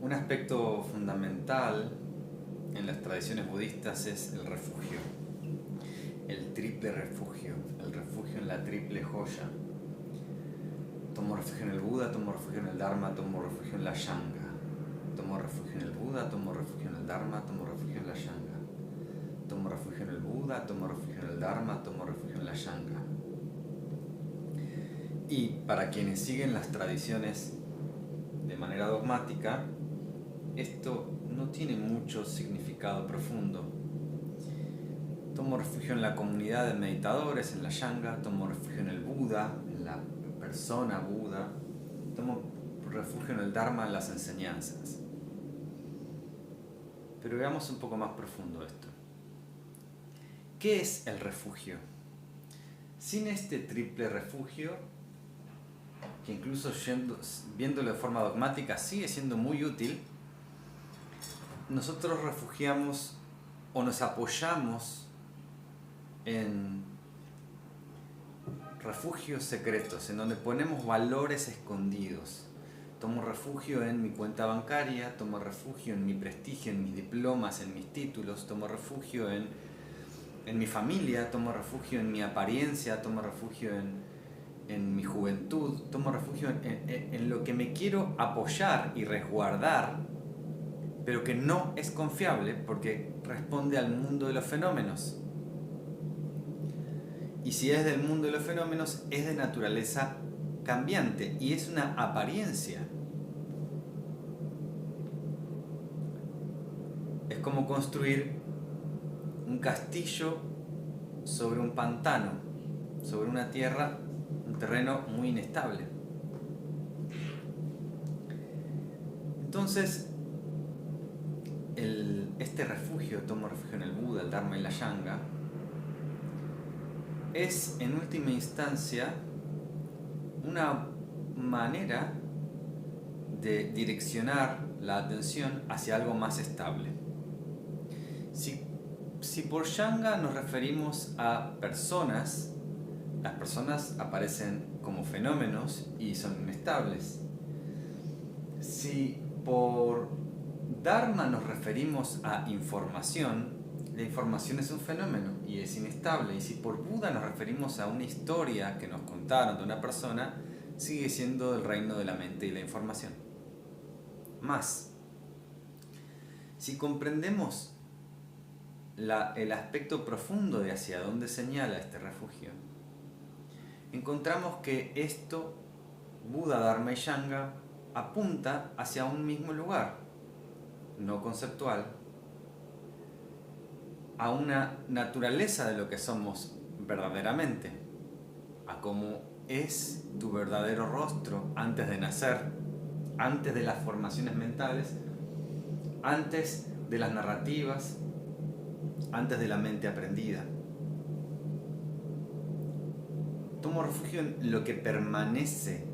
Un aspecto fundamental en las tradiciones budistas es el refugio, el triple refugio, el refugio en la triple joya. Tomo refugio en el Buda, tomo refugio en el Dharma, tomo refugio en la Shanga. Tomo refugio en el Buda, tomo refugio en el Dharma, tomo refugio en la Shanga. Tomo refugio en el Buda, tomo refugio en el Dharma, tomo refugio en la Shanga. Y para quienes siguen las tradiciones de manera dogmática, esto no tiene mucho significado profundo. Tomo refugio en la comunidad de meditadores, en la Shanga, tomo refugio en el Buda, en la persona Buda, tomo refugio en el Dharma, en las enseñanzas. Pero veamos un poco más profundo esto. ¿Qué es el refugio? Sin este triple refugio, que incluso viéndolo de forma dogmática sigue siendo muy útil, nosotros refugiamos o nos apoyamos en refugios secretos, en donde ponemos valores escondidos. Tomo refugio en mi cuenta bancaria, tomo refugio en mi prestigio, en mis diplomas, en mis títulos, tomo refugio en mi familia, tomo refugio en mi apariencia, tomo refugio en mi juventud, tomo refugio en lo que me quiero apoyar y resguardar, pero que no es confiable porque responde al mundo de los fenómenos. Y si es del mundo de los fenómenos, es de naturaleza cambiante y es una apariencia. Es como construir un castillo sobre un pantano, sobre una tierra, un terreno muy inestable. Entonces, este refugio, tomo refugio en el Buda, el Dharma y la Shanga, es en última instancia una manera de direccionar la atención hacia algo más estable. Si por Shanga nos referimos a personas, las personas aparecen como fenómenos y son inestables. Si por Dharma nos referimos a información, la información es un fenómeno y es inestable. Y si por Buda nos referimos a una historia que nos contaron de una persona, sigue siendo el reino de la mente y la información. Más, si comprendemos el aspecto profundo de hacia dónde señala este refugio, encontramos que esto, Buda, Dharma y Shanga, apunta hacia un mismo lugar, no conceptual, a una naturaleza de lo que somos verdaderamente, a cómo es tu verdadero rostro antes de nacer, antes de las formaciones mentales, antes de las narrativas, antes de la mente aprendida. Tomo refugio en lo que permanece,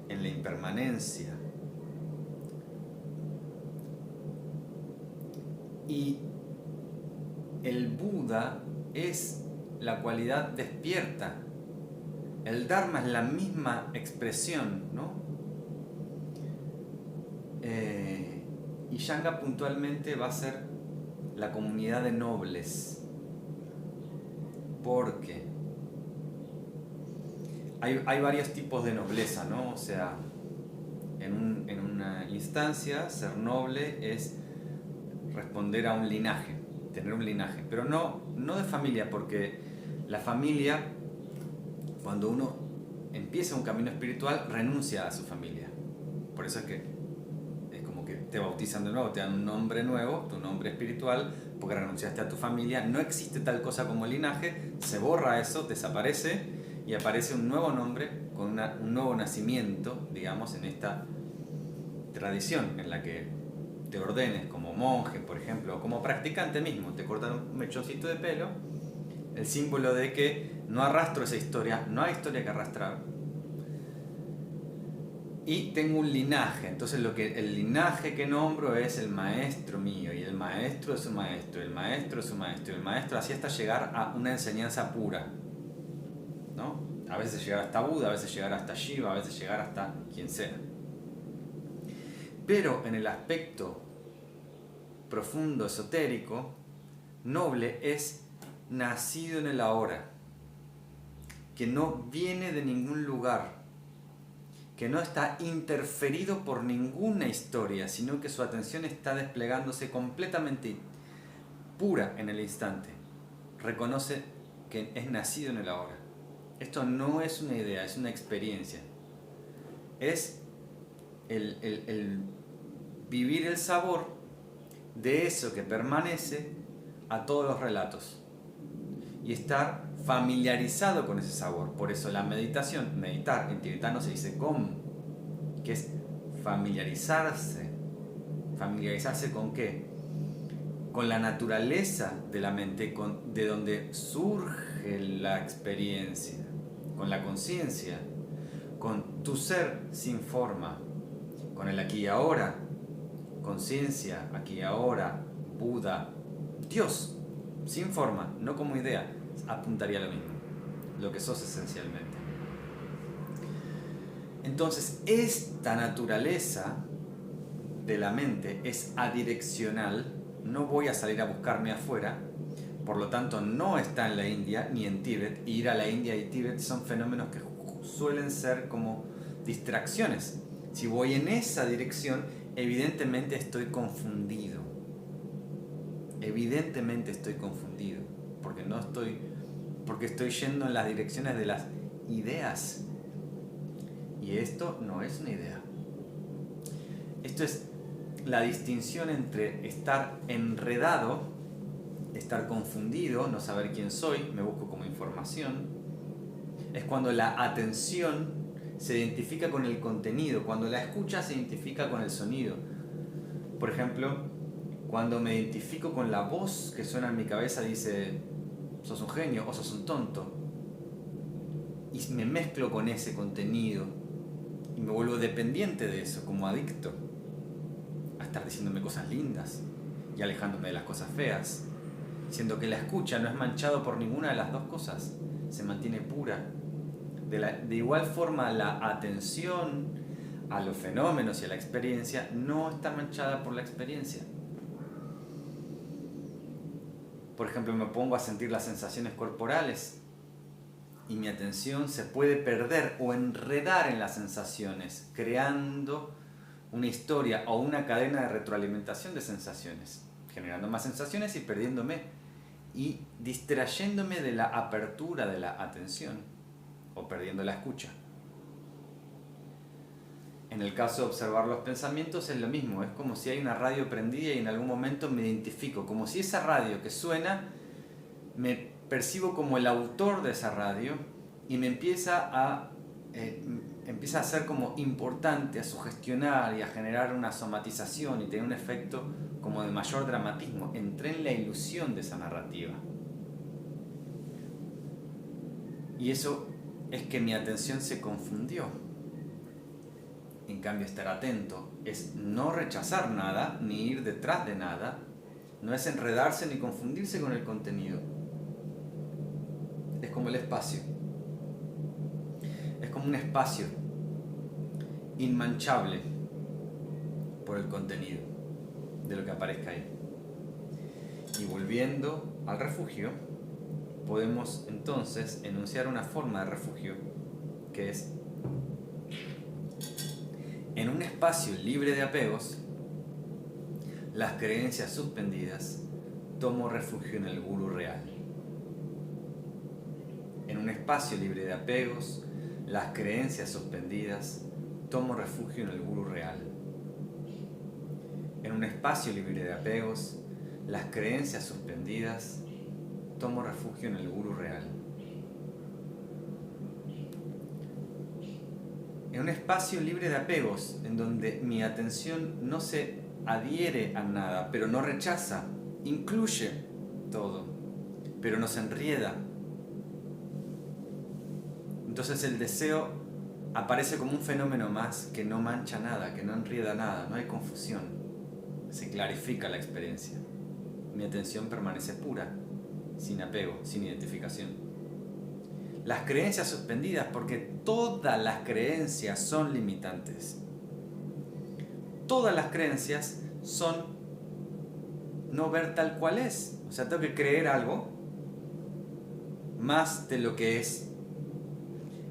en la impermanencia. Y el Buda es la cualidad despierta. El Dharma es la misma expresión, ¿no? Y Shanga puntualmente va a ser la comunidad de nobles. Porque hay varios tipos de nobleza, ¿no? O sea, en una instancia, ser noble es responder a un linaje, tener un linaje, pero no de familia, porque la familia, cuando uno empieza un camino espiritual, renuncia a su familia. Por eso es que es como que te bautizan de nuevo, te dan un nombre nuevo, tu nombre espiritual, porque renunciaste a tu familia. No existe tal cosa como linaje, se borra eso, desaparece y aparece un nuevo nombre con un nuevo nacimiento, digamos, en esta tradición en la que te ordenes como monje, por ejemplo, o como practicante mismo, te cortan un mechoncito de pelo, el símbolo de que no arrastro esa historia, no hay historia que arrastrar, y tengo un linaje. Entonces el linaje que nombro es el maestro mío, y el maestro es su maestro, el maestro es su maestro, y el maestro, así hasta llegar a una enseñanza pura, ¿no? A veces llegar hasta Buda, a veces llegar hasta Shiva, a veces llegar hasta quien sea. Pero en el aspecto profundo, esotérico, noble es nacido en el ahora, que no viene de ningún lugar, que no está interferido por ninguna historia, sino que su atención está desplegándose completamente pura en el instante. Reconoce que es nacido en el ahora. Esto no es una idea, es una experiencia. Es el vivir el sabor de eso que permanece a todos los relatos y estar familiarizado con ese sabor. Por eso la meditación, meditar en tibetano se dice gom, que es familiarizarse. ¿Familiarizarse con qué? Con la naturaleza de la mente, de donde surge la experiencia, con la conciencia, con tu ser sin forma, con el aquí y ahora, conciencia, aquí y ahora, Buda, Dios, sin forma, no como idea, apuntaría a lo mismo, lo que sos esencialmente. Entonces, esta naturaleza de la mente es adireccional, no voy a salir a buscarme afuera, por lo tanto no está en la India ni en Tíbet. Ir a la India y Tíbet son fenómenos que suelen ser como distracciones. Si voy en esa dirección, evidentemente estoy confundido. Evidentemente estoy confundido, porque estoy yendo en las direcciones de las ideas. Y esto no es una idea. Esto es la distinción entre estar enredado, estar confundido, no saber quién soy, me busco como información. Es cuando la atención se identifica con el contenido, cuando la escucha se identifica con el sonido. Por ejemplo, cuando me identifico con la voz que suena en mi cabeza, dice, sos un genio o sos un tonto. Y me mezclo con ese contenido y me vuelvo dependiente de eso, como adicto a estar diciéndome cosas lindas y alejándome de las cosas feas, siendo que la escucha no es manchado por ninguna de las dos cosas, se mantiene pura. De igual forma, la atención a los fenómenos y a la experiencia no está manchada por la experiencia. Por ejemplo, me pongo a sentir las sensaciones corporales y mi atención se puede perder o enredar en las sensaciones, creando una historia o una cadena de retroalimentación de sensaciones, generando más sensaciones y perdiéndome y distrayéndome de la apertura de la atención o perdiendo la escucha. En el caso de observar los pensamientos es lo mismo, es como si hay una radio prendida y en algún momento me identifico, como si esa radio que suena, me percibo como el autor de esa radio y me empieza a ser como importante, a sugestionar y a generar una somatización y tener un efecto como de mayor dramatismo. Entré en la ilusión de esa narrativa. Y eso es que mi atención se confundió. En cambio, estar atento es no rechazar nada, ni ir detrás de nada, no es enredarse ni confundirse con el contenido. Es como el espacio. Es como un espacio inmanchable por el contenido de lo que aparezca ahí. Y volviendo al refugio, podemos entonces enunciar una forma de refugio que es: en un espacio libre de apegos, las creencias suspendidas, tomo refugio en el Guru real. En un espacio libre de apegos, las creencias suspendidas, tomo refugio en el Guru real. En un espacio libre de apegos, las creencias suspendidas, tomo refugio en el Guru real. En un espacio libre de apegos, en donde mi atención no se adhiere a nada, pero no rechaza, incluye todo, pero no se enrieda. Entonces el deseo aparece como un fenómeno más que no mancha nada, que no enrieda nada, no hay confusión, se clarifica la experiencia. Mi atención permanece pura, sin apego, sin identificación. Las creencias suspendidas, porque todas las creencias son limitantes. todas las creencias son no ver tal cual es. O sea, tengo que creer algo más de lo que es.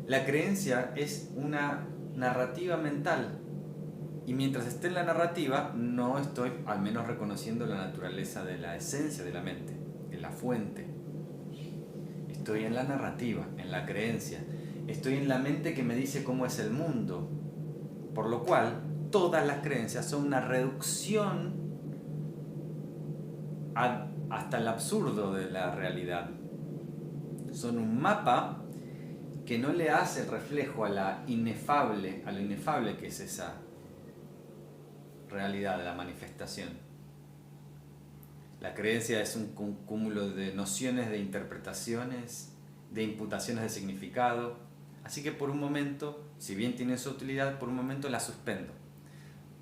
La creencia es una narrativa mental. Y mientras esté en la narrativa, no estoy al menos reconociendo la naturaleza de la esencia de la mente, de la fuente. Estoy en la narrativa, en la creencia. Estoy en la mente que me dice cómo es el mundo. Por lo cual, todas las creencias son una reducción hasta el absurdo de la realidad. Son un mapa que no le hace reflejo a lo inefable que es esa realidad de la manifestación. La creencia es un cúmulo de nociones, de interpretaciones, de imputaciones de significado. Así que por un momento, si bien tiene su utilidad, por un momento la suspendo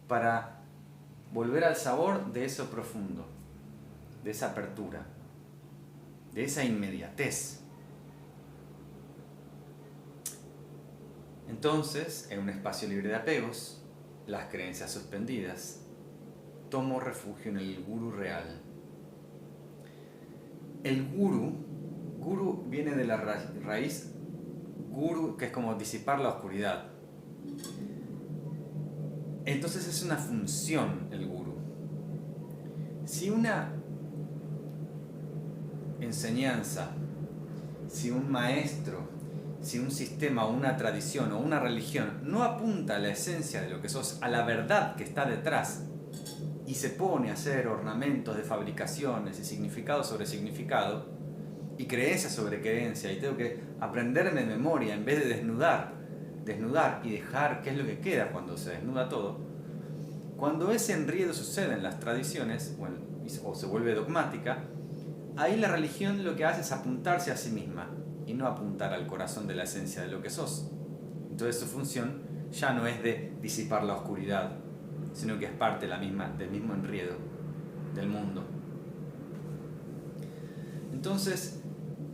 para volver al sabor de eso profundo, de esa apertura, de esa inmediatez. Entonces, en un espacio libre de apegos, las creencias suspendidas, tomo refugio en el gurú real. El guru viene de la raíz guru, que es como disipar la oscuridad. Entonces es una función el gurú. Si una enseñanza, si un maestro, si un sistema o una tradición o una religión no apunta a la esencia de lo que sos, a la verdad que está detrás, y se pone a hacer ornamentos de fabricaciones y significado sobre significado, y creencia sobre creencia, y tengo que aprenderme de memoria en vez de desnudar y dejar qué es lo que queda cuando se desnuda todo, cuando ese enredo sucede en las tradiciones o se vuelve dogmática, ahí la religión lo que hace es apuntarse a sí misma y no apuntar al corazón de la esencia de lo que sos. Entonces su función ya no es de disipar la oscuridad, sino que es parte del mismo enredo del mundo. Entonces,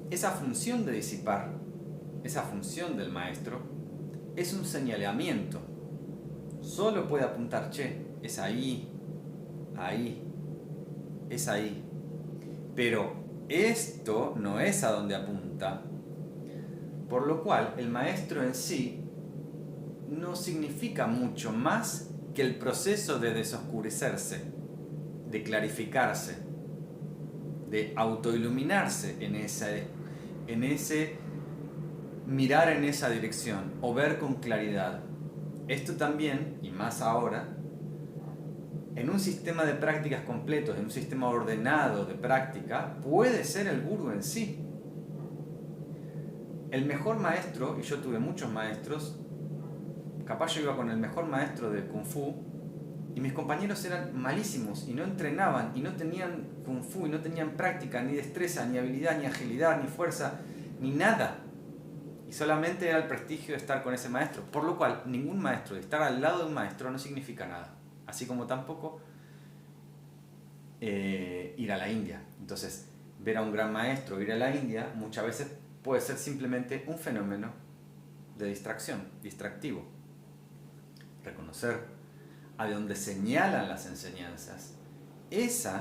esa función de disipar, esa función del maestro, es un señalamiento. Solo puede apuntar, che, es ahí, es ahí. Pero esto no es a donde apunta. Por lo cual, el maestro en sí no significa mucho más que el proceso de desoscurecerse, de clarificarse, de autoiluminarse en ese mirar en esa dirección o ver con claridad. Esto también, y más ahora, en un sistema de prácticas completos, en un sistema ordenado de práctica, puede ser el gurú en sí. El mejor maestro, y yo tuve muchos maestros, capaz yo iba con el mejor maestro de Kung Fu, y mis compañeros eran malísimos y no entrenaban y no tenían Kung Fu y no tenían práctica, ni destreza, ni habilidad, ni agilidad, ni fuerza, ni nada. Y solamente era el prestigio de estar con ese maestro. Por lo cual, ningún maestro, de estar al lado de un maestro no significa nada. Así como tampoco ir a la India. Entonces, ver a un gran maestro ir a la India muchas veces puede ser simplemente un fenómeno de distracción, distractivo. Reconocer a donde señalan las enseñanzas, ese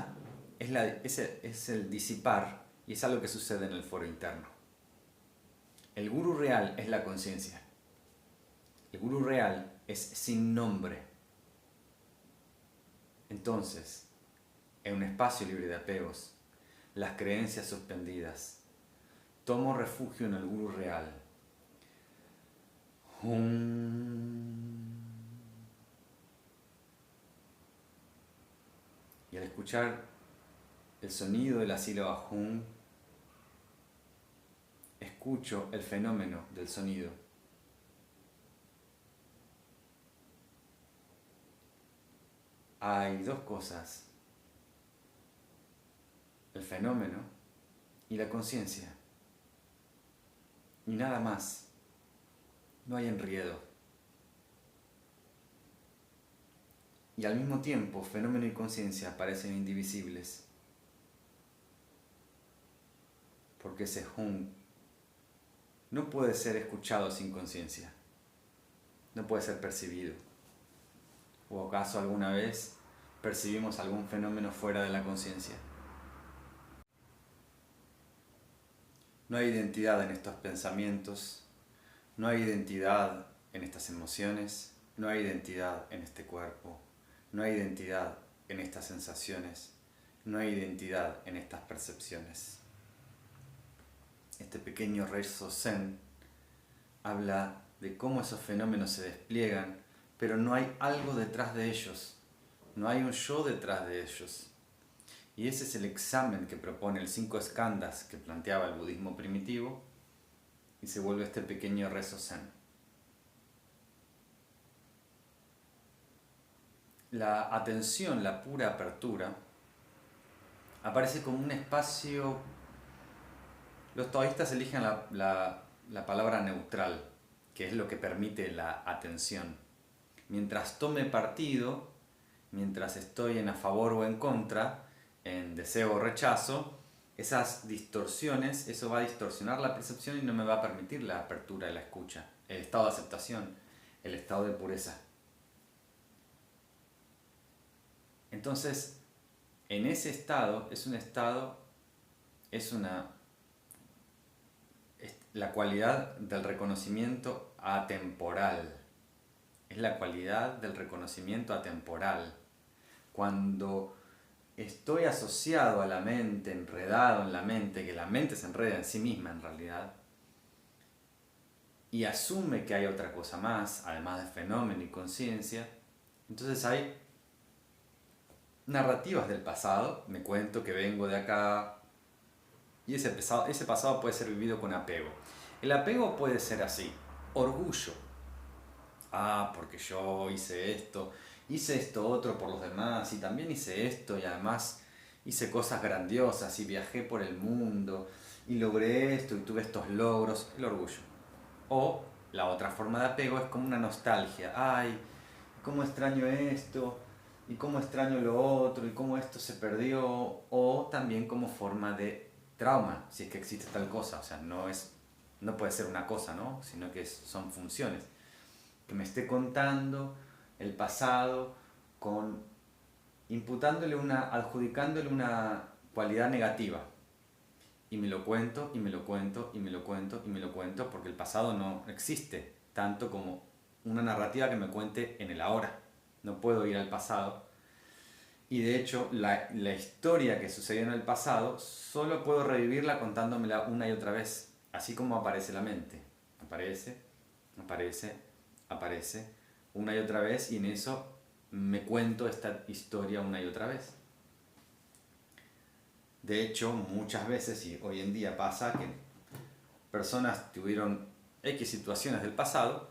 es el disipar, y es algo que sucede en el foro interno. El gurú real es la conciencia. El gurú real es sin nombre. Entonces, en un espacio libre de apegos, las creencias suspendidas, tomo refugio en el gurú real. Y al escuchar el sonido de la sílaba Hum, escucho el fenómeno del sonido. Hay dos cosas: el fenómeno y la conciencia. Y nada más. No hay enredo. Y al mismo tiempo, fenómeno y conciencia parecen indivisibles. Porque ese hum no puede ser escuchado sin conciencia. No puede ser percibido. ¿O acaso alguna vez percibimos algún fenómeno fuera de la conciencia? No hay identidad en estos pensamientos, no hay identidad en estas emociones, no hay identidad en este cuerpo, no hay identidad en estas sensaciones, no hay identidad en estas percepciones. Este pequeño rezo zen habla de cómo esos fenómenos se despliegan, pero no hay algo detrás de ellos, no hay un yo detrás de ellos. Y ese es el examen que propone el 5 skandhas que planteaba el budismo primitivo y se vuelve este pequeño rezo zen. La atención, la pura apertura, aparece como un espacio. Los taoístas eligen la palabra neutral, que es lo que permite la atención. Mientras tome partido, mientras estoy en a favor o en contra, en deseo o rechazo, esas distorsiones, eso va a distorsionar la percepción y no me va a permitir la apertura y la escucha, el estado de aceptación, el estado de pureza. Entonces, en ese estado, es la cualidad del reconocimiento atemporal. Es la cualidad del reconocimiento atemporal. Cuando estoy asociado a la mente, enredado en la mente, que la mente se enreda en sí misma en realidad, y asume que hay otra cosa más, además de fenómeno y conciencia, entonces hay narrativas del pasado, me cuento que vengo de acá, y ese pasado puede ser vivido con apego. El apego puede ser así, orgullo. Porque yo hice esto otro por los demás, y también hice esto, y además hice cosas grandiosas, y viajé por el mundo, y logré esto, y tuve estos logros, el orgullo. O la otra forma de apego es como una nostalgia, ay, cómo extraño esto, y cómo extraño lo otro, y cómo esto se perdió, o también como forma de trauma, si es que existe tal cosa, o sea, no puede ser una cosa, ¿no? Sino que son funciones. Que me esté contando el pasado adjudicándole una cualidad negativa. Y me lo cuento, y me lo cuento, y me lo cuento, y me lo cuento, porque el pasado no existe tanto como una narrativa que me cuente en el ahora. No puedo ir al pasado. Y de hecho, la historia que sucedió en el pasado, solo puedo revivirla contándomela una y otra vez. Así como aparece la mente. Aparece, una y otra vez, y en eso me cuento esta historia una y otra vez. De hecho, muchas veces, y hoy en día pasa, que personas tuvieron X situaciones del pasado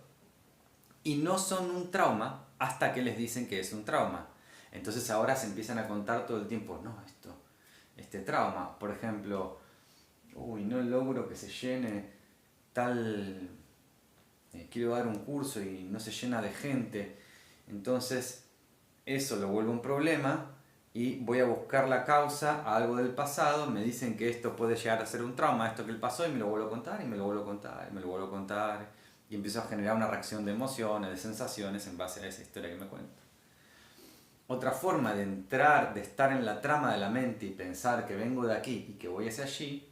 y no son un trauma hasta que les dicen que es un trauma. Entonces ahora se empiezan a contar todo el tiempo, no, este trauma, por ejemplo, no logro que se llene tal, quiero dar un curso y no se llena de gente, entonces eso lo vuelve un problema y voy a buscar la causa a algo del pasado, me dicen que esto puede llegar a ser un trauma, esto que le pasó, y me lo vuelvo a contar, y me lo vuelvo a contar, y me lo vuelvo a contar, y empiezo a generar una reacción de emociones, de sensaciones en base a esa historia que me cuento. Otra forma de entrar, de estar en la trama de la mente y pensar que vengo de aquí y que voy hacia allí,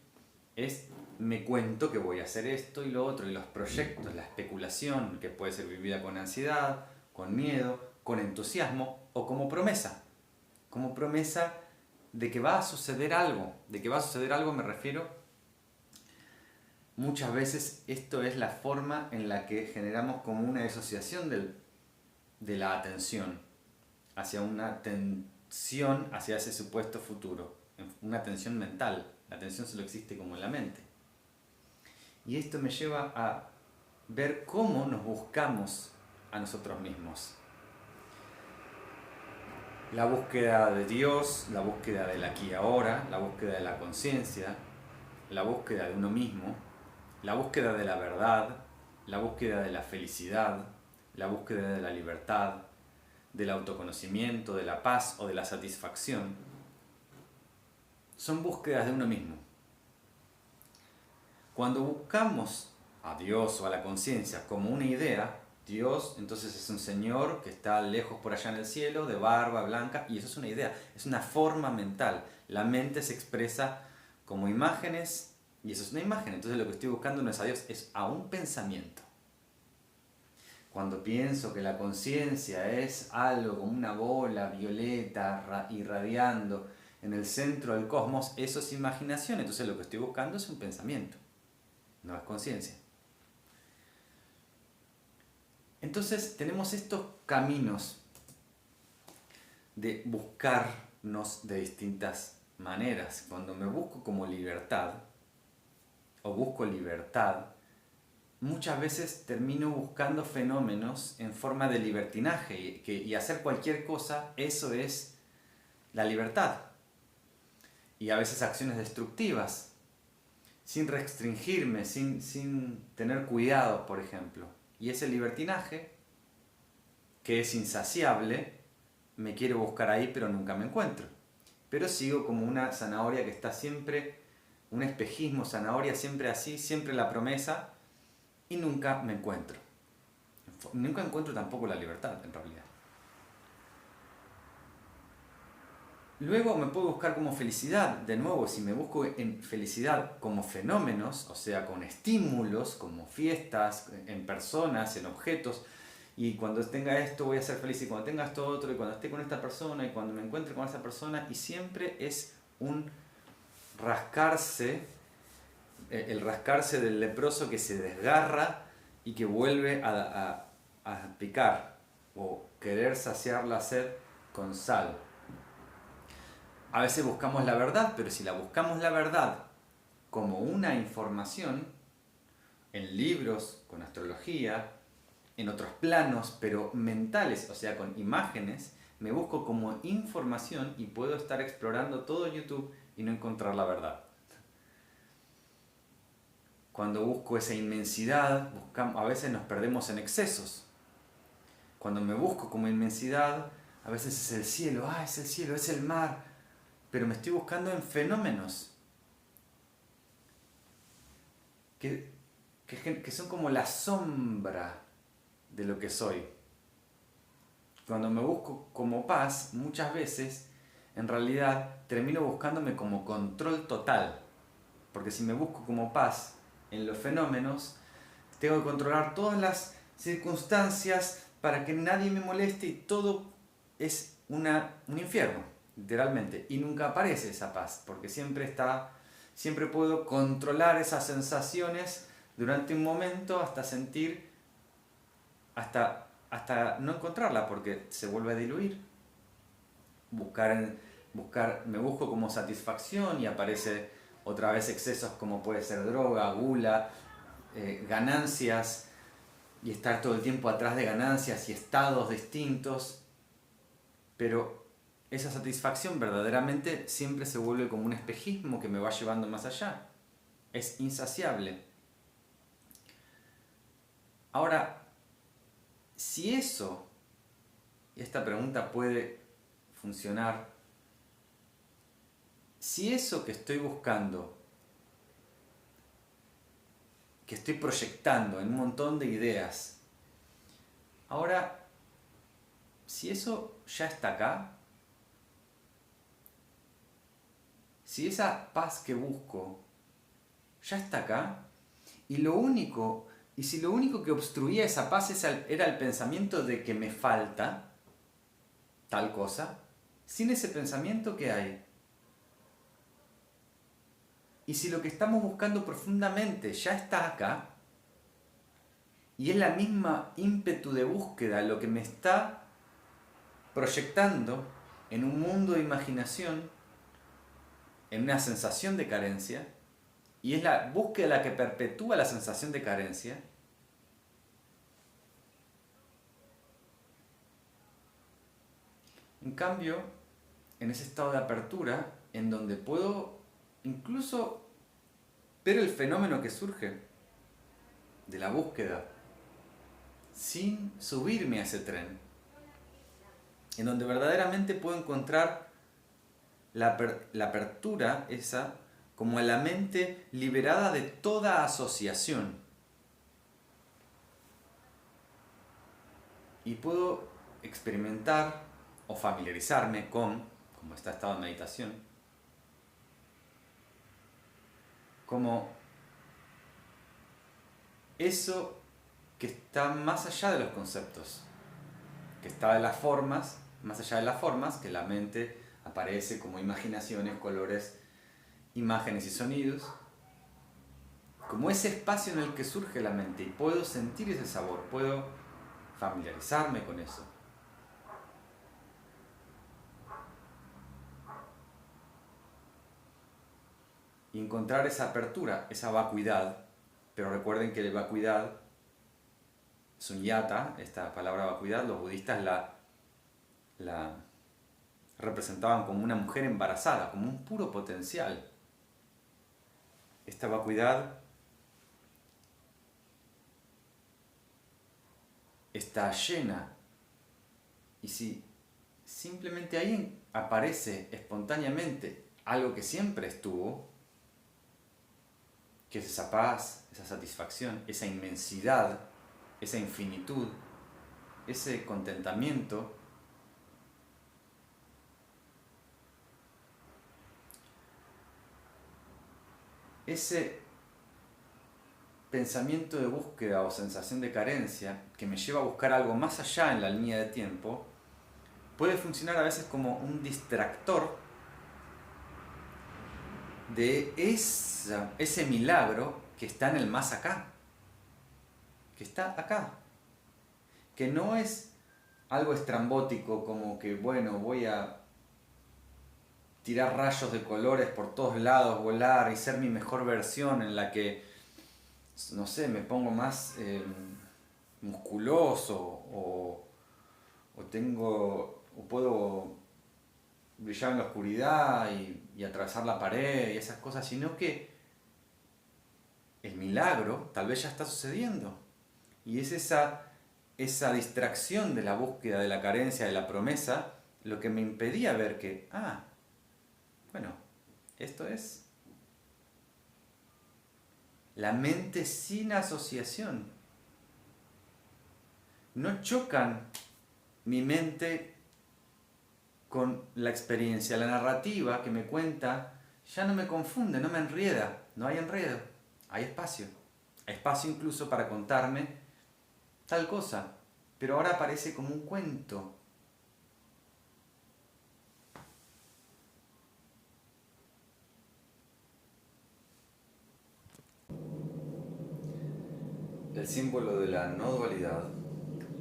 es me cuento que voy a hacer esto y lo otro, y los proyectos, la especulación, que puede ser vivida con ansiedad, con miedo, con entusiasmo o como promesa de que va a suceder algo. De que va a suceder algo me refiero, muchas veces esto es la forma en la que generamos como una disociación de la atención hacia una tensión hacia ese supuesto futuro, una tensión mental. La atención solo existe como en la mente. Y esto me lleva a ver cómo nos buscamos a nosotros mismos. La búsqueda de Dios, la búsqueda del aquí y ahora, la búsqueda de la conciencia, la búsqueda de uno mismo, la búsqueda de la verdad, la búsqueda de la felicidad, la búsqueda de la libertad, del autoconocimiento, de la paz o de la satisfacción, son búsquedas de uno mismo. Cuando buscamos a Dios o a la conciencia como una idea, Dios entonces es un señor que está lejos por allá en el cielo, de barba blanca, y eso es una idea, es una forma mental. La mente se expresa como imágenes y eso es una imagen. Entonces lo que estoy buscando no es a Dios, es a un pensamiento. Cuando pienso que la conciencia es algo como una bola violeta irradiando en el centro del cosmos, eso es imaginación. Entonces lo que estoy buscando es un pensamiento, no es conciencia. Entonces tenemos estos caminos de buscarnos de distintas maneras. Cuando me busco como libertad, o busco libertad, muchas veces termino buscando fenómenos en forma de libertinaje y hacer cualquier cosa, eso es la libertad. Y a veces acciones destructivas, sin restringirme, sin tener cuidado, por ejemplo. Y ese libertinaje, que es insaciable, me quiero buscar ahí pero nunca me encuentro. Pero sigo como una zanahoria que está siempre, un espejismo, zanahoria siempre así, siempre la promesa, y nunca me encuentro. Nunca encuentro tampoco la libertad, en realidad. Luego me puedo buscar como felicidad. De nuevo, si me busco en felicidad como fenómenos, o sea, con estímulos, como fiestas, en personas, en objetos, y cuando tenga esto voy a ser feliz, y cuando tenga esto otro, y cuando esté con esta persona, y cuando me encuentre con esa persona, y siempre es un rascarse, el rascarse del leproso que se desgarra y que vuelve a picar, o querer saciar la sed con sal. A veces buscamos la verdad, pero si la buscamos la verdad como una información, en libros, con astrología, en otros planos, pero mentales, o sea, con imágenes, me busco como información y puedo estar explorando todo YouTube y no encontrar la verdad. Cuando busco esa inmensidad, a veces nos perdemos en excesos. Cuando me busco como inmensidad, a veces es el cielo, es el cielo, es el mar, pero me estoy buscando en fenómenos que son como la sombra de lo que soy. Cuando me busco como paz, muchas veces, en realidad, termino buscándome como control total. Porque si me busco como paz en los fenómenos, tengo que controlar todas las circunstancias para que nadie me moleste y todo es un infierno, literalmente. Y nunca aparece esa paz, porque siempre puedo controlar esas sensaciones durante un momento hasta sentir, hasta no encontrarla, porque se vuelve a diluir. Me busco como satisfacción y aparece otra vez excesos como puede ser droga, gula, ganancias, y estar todo el tiempo atrás de ganancias y estados distintos, pero esa satisfacción verdaderamente siempre se vuelve como un espejismo que me va llevando más allá. Es insaciable. Ahora, si eso, y esta pregunta puede funcionar, si eso que estoy buscando, que estoy proyectando en un montón de ideas, ahora, si eso ya está acá, si esa paz que busco ya está acá, y si lo único que obstruía esa paz era el pensamiento de que me falta tal cosa, sin ese pensamiento, ¿qué hay? Y si lo que estamos buscando profundamente ya está acá, y es la misma ímpetu de búsqueda lo que me está proyectando en un mundo de imaginación, en una sensación de carencia, y es la búsqueda la que perpetúa la sensación de carencia, en cambio, en ese estado de apertura, en donde puedo incluso ver el fenómeno que surge de la búsqueda, sin subirme a ese tren, en donde verdaderamente puedo encontrar la apertura esa como a la mente liberada de toda asociación. y puedo experimentar o familiarizarme con, como está estado de meditación, como eso que está más allá de los conceptos, que está de las formas, más allá de las formas, que la mente aparece como imaginaciones, colores, imágenes y sonidos, como ese espacio en el que surge la mente y puedo sentir ese sabor, puedo familiarizarme con eso. Y encontrar esa apertura, esa vacuidad, pero recuerden que la vacuidad, sunyata, esta palabra vacuidad, los budistas la representaban como una mujer embarazada, como un puro potencial. Esta vacuidad está llena, y si simplemente ahí aparece espontáneamente algo que siempre estuvo, que es esa paz, esa satisfacción, esa inmensidad, esa infinitud, ese contentamiento, ese pensamiento de búsqueda o sensación de carencia que me lleva a buscar algo más allá en la línea de tiempo, puede funcionar a veces como un distractor de ese milagro que está en el más acá, que está acá, que no es algo estrambótico como que, bueno, voy a tirar rayos de colores por todos lados, volar y ser mi mejor versión en la que, no sé, me pongo más musculoso o puedo brillar en la oscuridad y atravesar la pared y esas cosas, sino que el milagro tal vez ya está sucediendo. Y es esa distracción de la búsqueda, de la carencia, de la promesa, lo que me impedía ver que, bueno, esto es la mente sin asociación. No chocan mi mente con la experiencia, la narrativa que me cuenta, ya no me confunde, no me enrieda, no hay enredo, hay espacio. Hay espacio incluso para contarme tal cosa, pero ahora parece como un cuento. El símbolo de la no dualidad,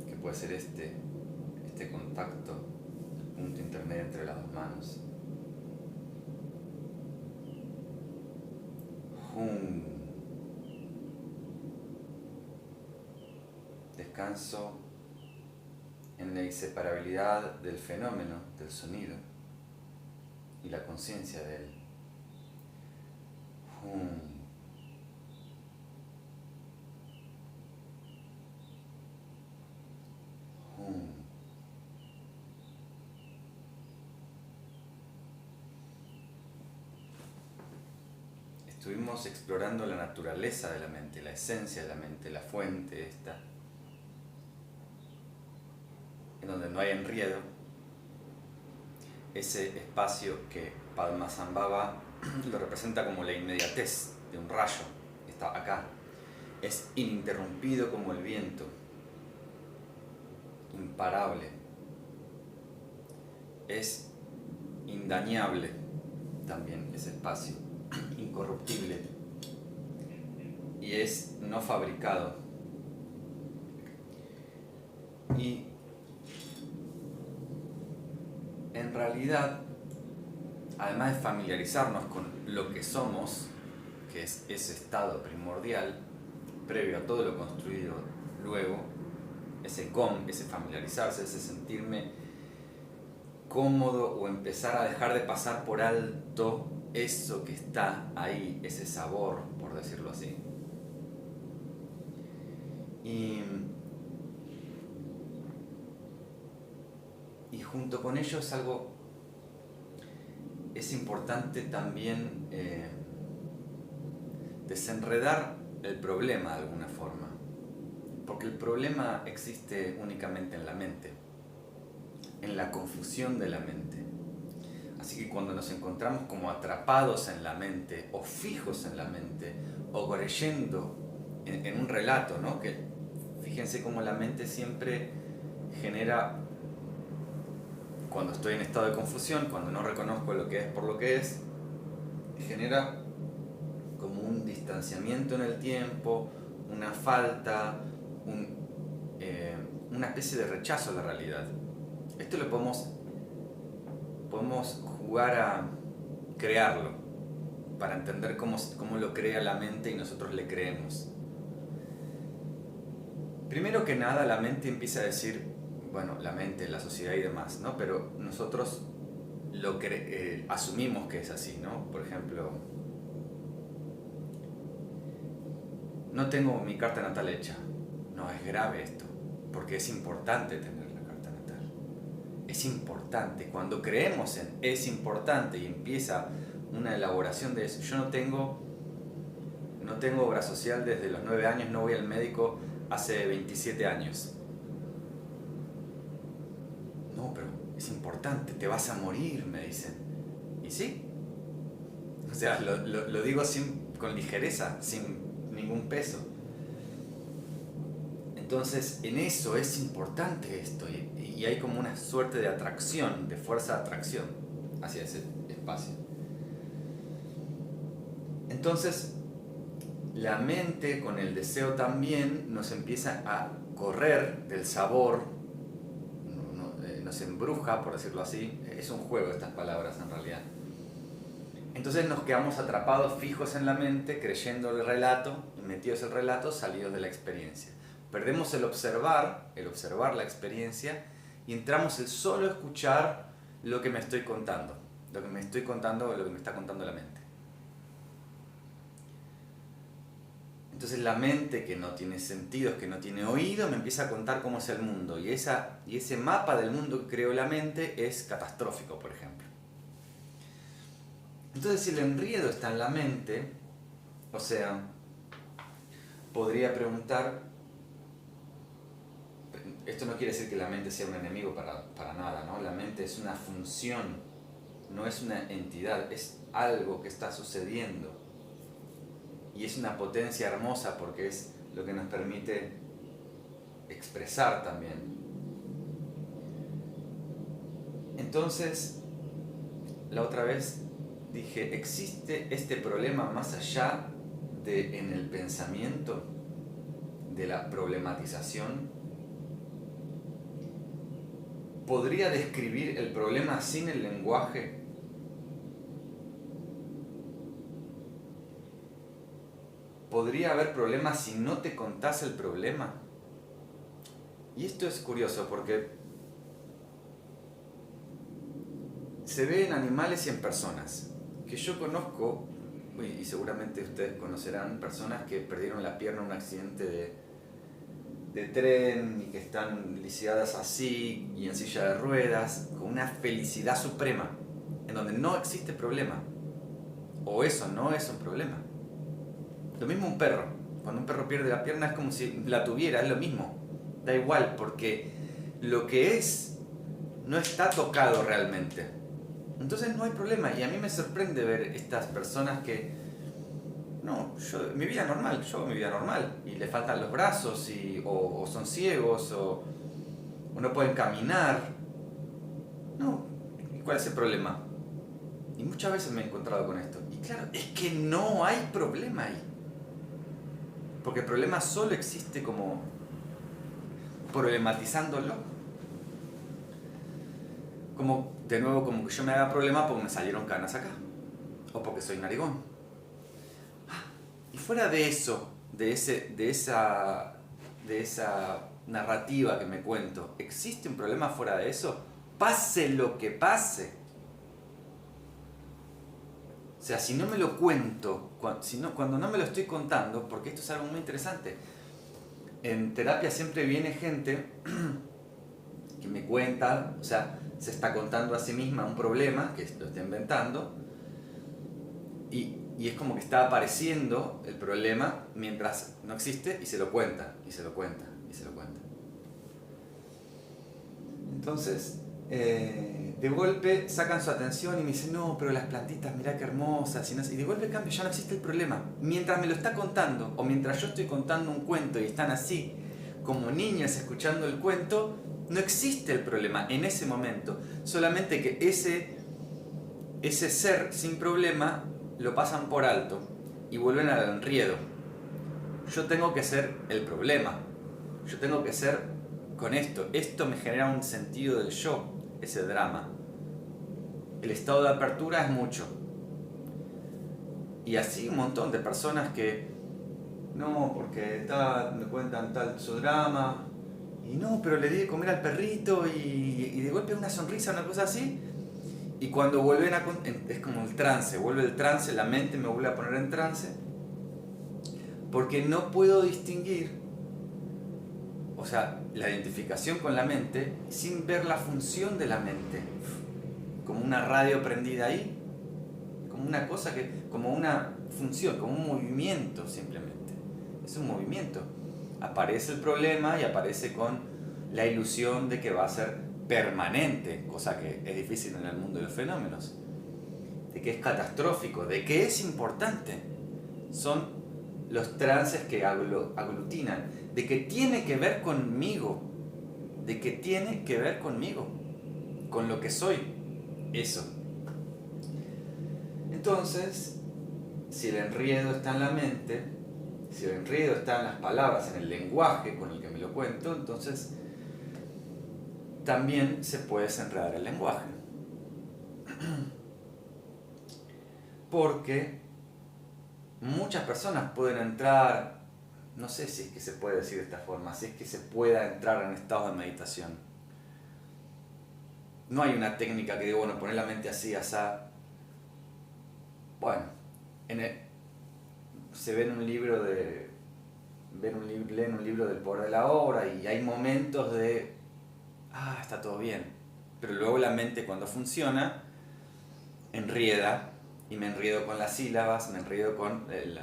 que puede ser este contacto, el punto intermedio entre las dos manos. Hum. Descanso en la inseparabilidad del fenómeno, del sonido, y la conciencia de él. Hum. Hum. Estuvimos explorando la naturaleza de la mente, la esencia de la mente, la fuente esta, en donde no hay enredo, ese espacio que Padmasambhava lo representa como la inmediatez de un rayo, está acá, es ininterrumpido como el viento, imparable, es indañable también ese espacio, incorruptible, y es no fabricado. Y en realidad, además de familiarizarnos con lo que somos, que es ese estado primordial, previo a todo lo construido luego, ese ese familiarizarse, ese sentirme cómodo o empezar a dejar de pasar por alto eso que está ahí, ese sabor, por decirlo así. Y junto con ello es importante también desenredar el problema de alguna forma, Porque el problema existe únicamente en la mente, en la confusión de la mente. Así que cuando nos encontramos como atrapados en la mente, o fijos en la mente, o creyendo en un relato, ¿no? Que fíjense cómo la mente siempre genera, cuando estoy en estado de confusión, cuando no reconozco lo que es por lo que es, genera como un distanciamiento en el tiempo, una falta, una especie de rechazo a la realidad. Esto lo podemos jugar a crearlo, para entender cómo lo crea la mente y nosotros le creemos. Primero que nada, la mente empieza a decir, bueno, la mente, la sociedad y demás, ¿no? Pero nosotros asumimos que es así, ¿no? Por ejemplo, no tengo mi carta natal hecha. No, es grave esto, porque es importante tener la carta natal. Es importante. Cuando creemos en es importante y empieza una elaboración de eso. Yo no tengo obra social desde los 9 años, no voy al médico hace 27 años. No, pero es importante, te vas a morir, me dicen. ¿Y sí? O sea, lo digo con ligereza, sin ningún peso. Entonces, en eso es importante esto, y hay como una suerte de atracción, de fuerza de atracción hacia ese espacio. Entonces, la mente con el deseo también nos empieza a correr del sabor, nos embruja, por decirlo así. Es un juego estas palabras en realidad. Entonces nos quedamos atrapados, fijos en la mente, creyendo el relato, metidos en el relato, salidos de la experiencia. Perdemos el observar la experiencia, y entramos el solo escuchar lo que me estoy contando, lo que me está contando la mente. Entonces la mente, que no tiene sentidos, que no tiene oído, me empieza a contar cómo es el mundo, y ese mapa del mundo que creó la mente es catastrófico, por ejemplo. Entonces, si el enredo está en la mente, o sea, podría preguntar, esto no quiere decir que la mente sea un enemigo para nada, ¿no? La mente es una función, no es una entidad, es algo que está sucediendo. Y es una potencia hermosa porque es lo que nos permite expresar también. Entonces, la otra vez dije, ¿existe este problema más allá en el pensamiento, de la problematización? ¿Podría describir el problema sin el lenguaje? ¿Podría haber problemas si no te contás el problema? Y esto es curioso porque se ve en animales y en personas. Que yo conozco, y seguramente ustedes conocerán, personas que perdieron la pierna en un accidente de tren y que están lisiadas así y en silla de ruedas, con una felicidad suprema, en donde no existe problema. O eso no es un problema. Lo mismo un perro. Cuando un perro pierde la pierna es como si la tuviera, es lo mismo. Da igual, porque lo que es no está tocado realmente. Entonces no hay problema. Y a mí me sorprende ver estas personas que... No, yo hago mi vida normal. Y le faltan los brazos, o son ciegos, o no pueden caminar. No, ¿cuál es el problema? Y muchas veces me he encontrado con esto. Y claro, es que no hay problema ahí. Porque el problema solo existe como problematizándolo. Como, de nuevo, como que yo me haga problema porque me salieron canas acá. O porque soy narigón. Y fuera de eso, de esa narrativa que me cuento, ¿existe un problema fuera de eso? Pase lo que pase. O sea, si no me lo cuento, cuando no me lo estoy contando, porque esto es algo muy interesante. En terapia siempre viene gente que me cuenta, o sea, se está contando a sí misma un problema, que lo está inventando, y es como que está apareciendo el problema mientras no existe, y se lo cuenta, y se lo cuenta, y se lo cuenta. Entonces, de golpe sacan su atención y me dicen, no, pero las plantitas, mirá qué hermosas. Y de golpe cambio, ya no existe el problema. Mientras me lo está contando, o mientras yo estoy contando un cuento y están así, como niñas escuchando el cuento, no existe el problema en ese momento. Solamente que ese ser sin problema lo pasan por alto y vuelven al enredo. Yo tengo que ser el problema. Yo tengo que ser con esto. Esto me genera un sentido del yo, ese drama. El estado de apertura es mucho. Y así un montón de personas que no, porque me cuentan tal su drama, y no, pero le di de comer al perrito y de golpe una sonrisa, una cosa así. Y cuando vuelven es como el trance, vuelve el trance, la mente me vuelve a poner en trance, porque no puedo distinguir, o sea, la identificación con la mente sin ver la función de la mente, como una radio prendida ahí, como una cosa como una función, como un movimiento simplemente. Es un movimiento. Aparece el problema y aparece con la ilusión de que va a ser permanente, cosa que es difícil en el mundo de los fenómenos, de que es catastrófico, de que es importante. Son los trances que aglutinan, de que tiene que ver conmigo, de que tiene que ver conmigo, con lo que soy, eso. Entonces, si el enredo está en la mente, si el enredo está en las palabras, en el lenguaje con el que me lo cuento, entonces también se puede desenredar el lenguaje. Porque muchas personas pueden entrar, no sé si es que se puede decir de esta forma, si es que se pueda entrar en estado de meditación. No hay una técnica que diga, bueno, poner la mente así, asá. Bueno, se ve en un libro leen un libro del poder de la obra y hay momentos de, está todo bien. Pero luego la mente cuando funciona, enrieda, y me enriedo con las sílabas, me enriedo con el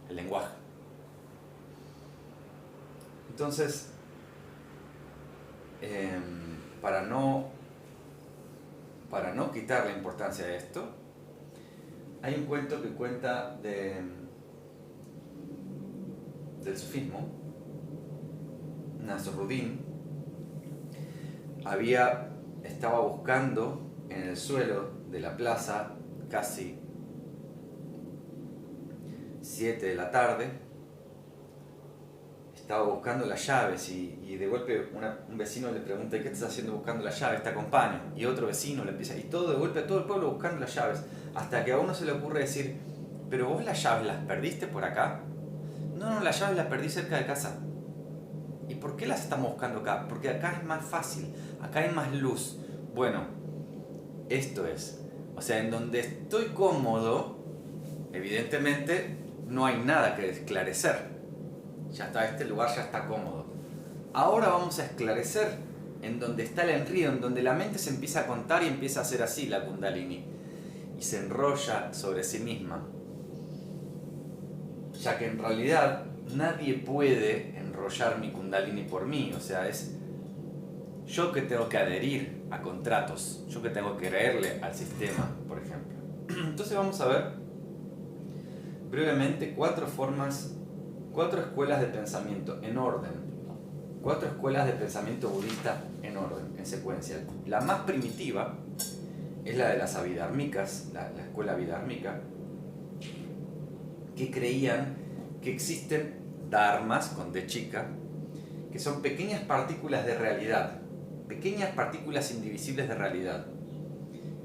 lenguaje. Entonces, para no quitar la importancia de esto, hay un cuento que cuenta del sufismo. Nasruddin estaba buscando en el suelo de la plaza casi 7 de la tarde, estaba buscando las llaves y de golpe un vecino le pregunta, ¿qué estás haciendo buscando las llaves? Te acompaño. Y otro vecino le empieza, y todo de golpe, todo el pueblo buscando las llaves, hasta que a uno se le ocurre decir, ¿pero vos las llaves las perdiste por acá? No, las llaves las perdí cerca de casa. ¿Y por qué las estamos buscando acá? Porque acá es más fácil, acá hay más luz. Bueno, esto es, o sea, en donde estoy cómodo, evidentemente no hay nada que esclarecer. Ya está, este lugar ya está cómodo. Ahora vamos a esclarecer en donde está el enredo, en donde la mente se empieza a contar y empieza a hacer así la Kundalini. Y se enrolla sobre sí misma. Ya que en realidad nadie puede enrollar mi Kundalini por mí. O sea, es yo que tengo que adherir a contratos. Yo que tengo que creerle al sistema, por ejemplo. Entonces vamos a ver brevemente 4 escuelas de pensamiento en orden. 4 escuelas de pensamiento budista en orden, en secuencia. La más primitiva es la de las abhidharmikas, la escuela abhidharmika, que creían que existen dharmas, con D chica, que son pequeñas partículas de realidad, pequeñas partículas indivisibles de realidad.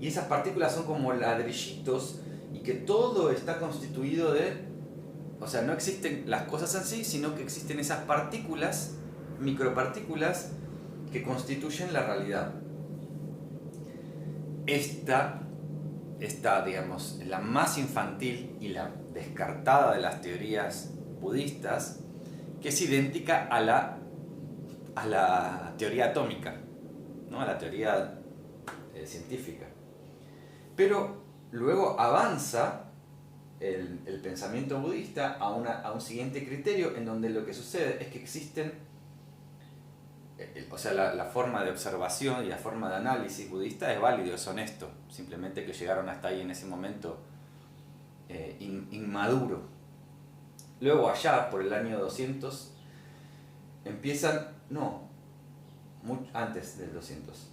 Y esas partículas son como ladrillitos y que todo está constituido o sea, no existen las cosas en sí, sino que existen esas partículas, micropartículas, que constituyen la realidad. Esta, digamos, la más infantil y la descartada de las teorías budistas, que es idéntica a la teoría atómica, ¿no? A la teoría científica. Pero luego avanza el pensamiento budista a un siguiente criterio en donde lo que sucede es que existen, o sea, la forma de observación y la forma de análisis budista es válido, es honesto, simplemente que llegaron hasta ahí en ese momento inmaduro. Luego allá, por el año 200, empiezan, no, antes del 200,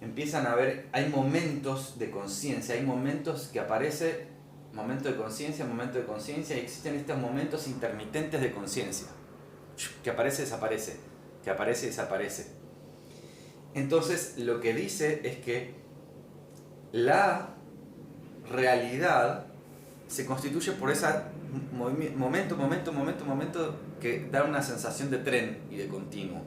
empiezan a haber, hay momentos de conciencia, hay momentos que aparece, momento de conciencia, y existen estos momentos intermitentes de conciencia, que aparece, desaparece, que aparece, desaparece. Entonces lo que dice es que la realidad se constituye por ese momento que da una sensación de tren y de continuo.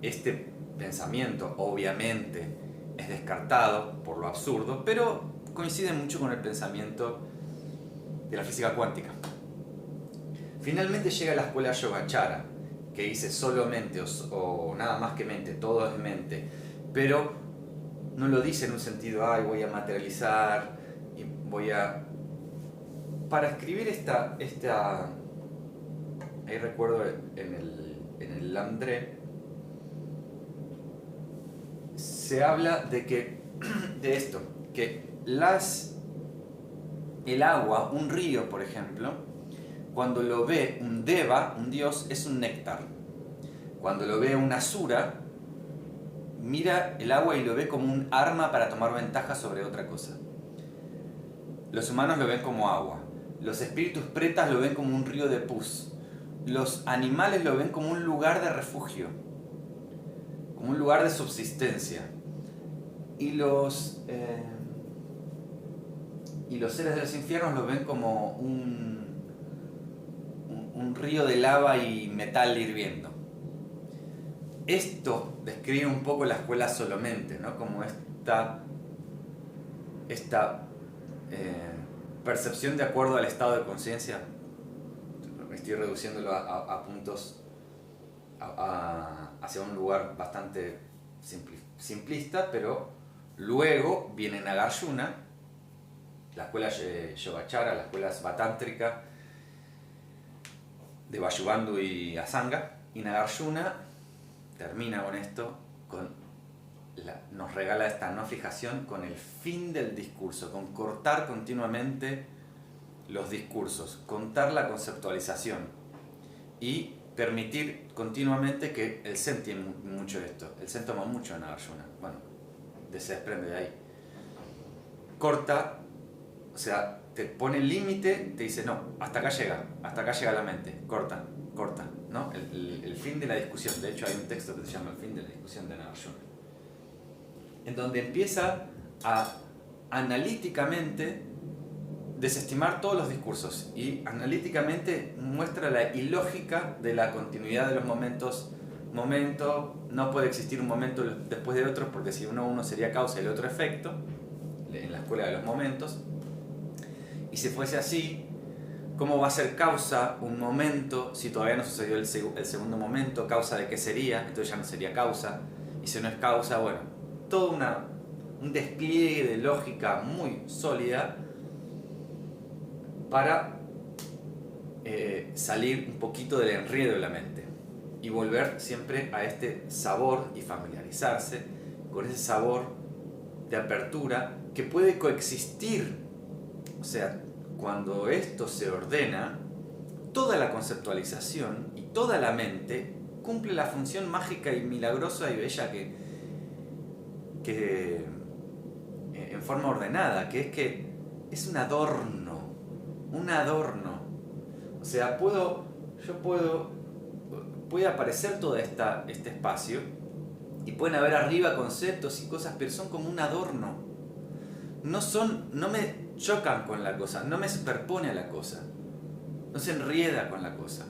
Este pensamiento obviamente es descartado por lo absurdo, pero coincide mucho con el pensamiento de la física cuántica. Finalmente llega la escuela Yogacara, que dice solo mente o nada más que mente, todo es mente, pero no lo dice en un sentido, ay, voy a materializar y voy a... Para escribir esta ahí recuerdo en el Lamdré, se habla de esto, que el agua, un río por ejemplo, cuando lo ve un deva, un dios, es un néctar. Cuando lo ve un asura, mira el agua y lo ve como un arma para tomar ventaja sobre otra cosa. Los humanos lo ven como agua. Los espíritus pretas lo ven como un río de pus. Los animales lo ven como un lugar de refugio, como un lugar de subsistencia. Y los seres de los infiernos lo ven como un río de lava y metal hirviendo. Esto describe un poco la escuela Solomente, ¿no? Como esta percepción de acuerdo al estado de conciencia. Estoy reduciéndolo a puntos hacia un lugar bastante simplista, pero luego viene Nagarjuna, la escuela Yogacara, la escuela Svatántrica de Vasubandhu y Asanga, y Nagarjuna termina con esto, nos regala esta no fijación con el fin del discurso, con cortar continuamente los discursos, contar la conceptualización y permitir continuamente que el Zen tiene mucho de esto. El Zen toma mucho de Nagarjuna, bueno, se desprende de ahí. Corta, o sea, te pone el límite, te dice, no, hasta acá llega la mente, corta, ¿no? El fin de la discusión. De hecho hay un texto que se llama El fin de la discusión de Nagarjuna, en donde empieza a analíticamente desestimar todos los discursos y analíticamente muestra la ilógica de la continuidad de los momentos. No puede existir un momento después de otro, porque si uno sería causa y el otro efecto, en la escuela de los momentos. Y si fuese así, ¿cómo va a ser causa un momento si todavía no sucedió el segundo momento? ¿Causa de qué sería? Entonces ya no sería causa. Y si no es causa, bueno, todo un despliegue de lógica muy sólida para salir un poquito del enredo de la mente y volver siempre a este sabor y familiarizarse con ese sabor de apertura que puede coexistir. O sea, cuando esto se ordena, toda la conceptualización y toda la mente cumple la función mágica y milagrosa y bella que en forma ordenada, que es un adorno. O sea, puede aparecer todo este espacio y pueden haber arriba conceptos y cosas, pero son como un adorno. No me chocan con la cosa, no me superpone a la cosa, no se enrieda con la cosa.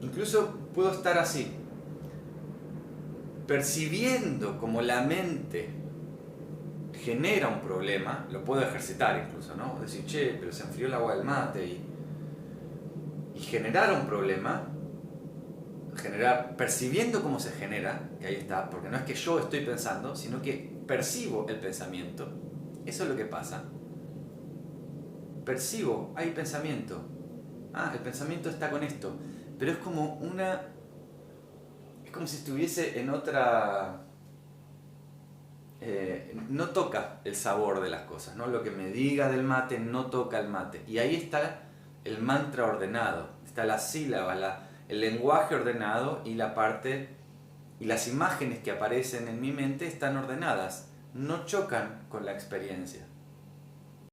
Incluso puedo estar así, percibiendo como la mente genera un problema, lo puedo ejercitar incluso, ¿no? Decir, che, pero se enfrió el agua del mate y generar un problema, percibiendo cómo se genera, que ahí está, porque no es que yo estoy pensando, sino que percibo el pensamiento. Eso es lo que pasa. percibo, hay pensamiento. Ah, el pensamiento está con esto. Pero es como es como si estuviese en otra... no toca el sabor de las cosas, ¿no? Lo que me diga del mate no toca el mate. Y ahí está el mantra ordenado, está la sílaba, el lenguaje ordenado y la parte y las imágenes que aparecen en mi mente están ordenadas, no chocan con la experiencia.